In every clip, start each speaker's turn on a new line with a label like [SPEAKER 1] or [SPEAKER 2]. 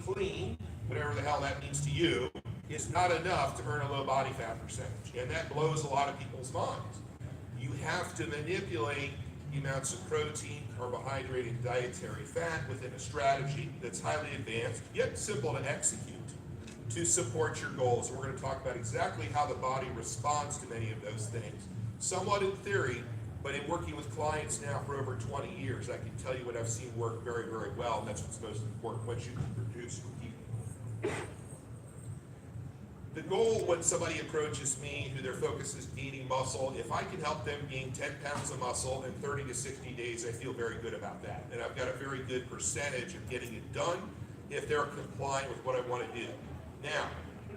[SPEAKER 1] clean, whatever the hell that means to you, is not enough to earn a low body fat percentage. And that blows a lot of people's minds. You have to manipulate the amounts of protein, carbohydrate, and dietary fat within a strategy that's highly advanced, yet simple to execute, to support your goals. We're going to talk about exactly how the body responds to many of those things. Somewhat in theory, but in working with clients now for over 20 years, I can tell you what I've seen work very, very well, and that's what's most important, what you can produce for people. The goal when somebody approaches me who their focus is gaining muscle, if I can help them gain 10 pounds of muscle in 30 to 60 days, I feel very good about that. And I've got a very good percentage of getting it done if they're complying with what I want to do. Now,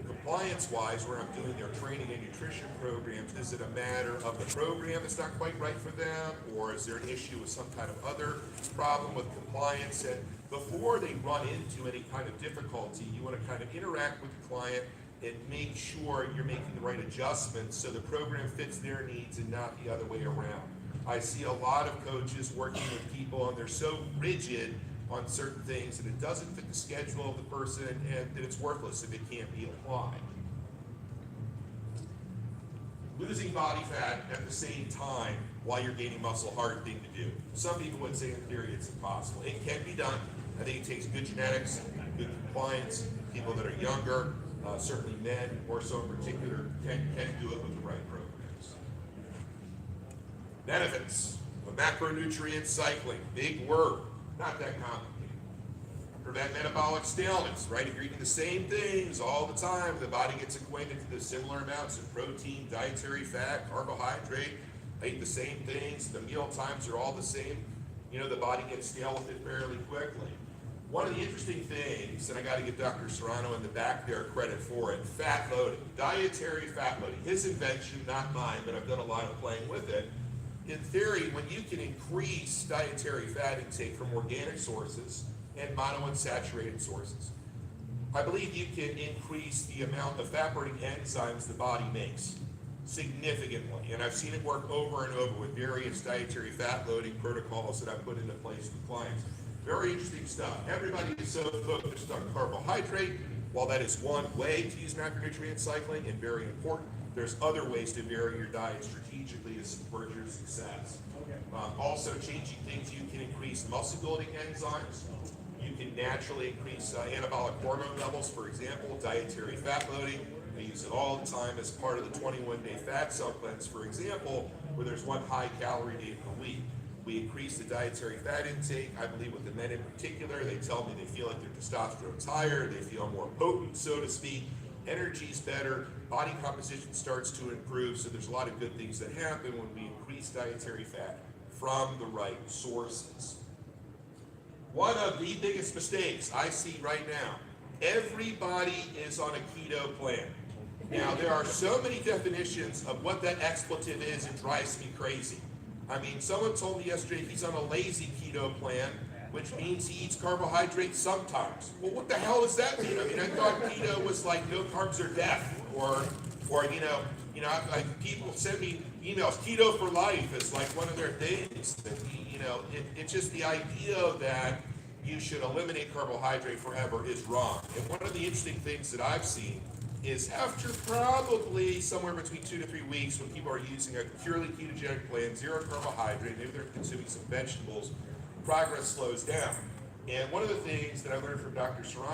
[SPEAKER 1] compliance-wise, where I'm doing their training and nutrition programs, is it a matter of the program that's not quite right for them, or is there an issue with some kind of other problem with compliance? And before they run into any kind of difficulty, you want to kind of interact with the client and make sure you're making the right adjustments so the program fits their needs and not the other way around. I see a lot of coaches working with people and they're so rigid on certain things that it doesn't fit the schedule of the person and that it's worthless if it can't be applied. Losing body fat at the same time while you're gaining muscle, hard thing to do. Some people would say in theory it's impossible. It can be done. I think it takes good genetics, good compliance, people that are younger, certainly men, more so in particular, can do it with the right programs. Benefits of macronutrient cycling, big word, not that complicated. Prevent metabolic staleness, right? If you're eating the same things all the time, the body gets acquainted to the similar amounts of protein, dietary fat, carbohydrate. I eat the same things, the meal times are all the same. You know, the body gets stale with it fairly quickly. One of the interesting things, and I got to give Dr. Serrano in the back there credit for it, fat loading, dietary fat loading. His invention, not mine, but I've done a lot of playing with it. In theory, when you can increase dietary fat intake from organic sources and monounsaturated sources, I believe you can increase the amount of fat-burning enzymes the body makes significantly. And I've seen it work over and over with various dietary fat loading protocols that I've put into place with clients. Very interesting stuff. Everybody is so focused on carbohydrate. While that is one way to use macronutrient cycling and very important, there's other ways to vary your diet strategically to support your success. Also changing things, you can increase muscle building enzymes. You can naturally increase anabolic hormone levels, for example, dietary fat loading. I use it all the time as part of the 21-day fat cell cleanse, for example, where there's one high calorie day per week. We increase the dietary fat intake. I believe with the men in particular, they tell me they feel like their testosterone's higher, they feel more potent, so to speak, energy's better, body composition starts to improve, so there's a lot of good things that happen when we increase dietary fat from the right sources. One of the biggest mistakes I see right now, everybody is on a keto plan. Now, there are so many definitions of what that expletive is, it drives me crazy. I mean, someone told me yesterday he's on a lazy keto plan, which means he eats carbohydrates sometimes. Well, what the hell does that mean? I mean, I thought keto was like no carbs or death, or people send me emails. Keto for life is like one of their things. It's just the idea that you should eliminate carbohydrate forever is wrong. And one of the interesting things that I've seen is after probably somewhere between 2 to 3 weeks when people are using a purely ketogenic plan, zero carbohydrate, maybe they're consuming some vegetables, progress slows down. And one of the things that I learned from Dr. Serrano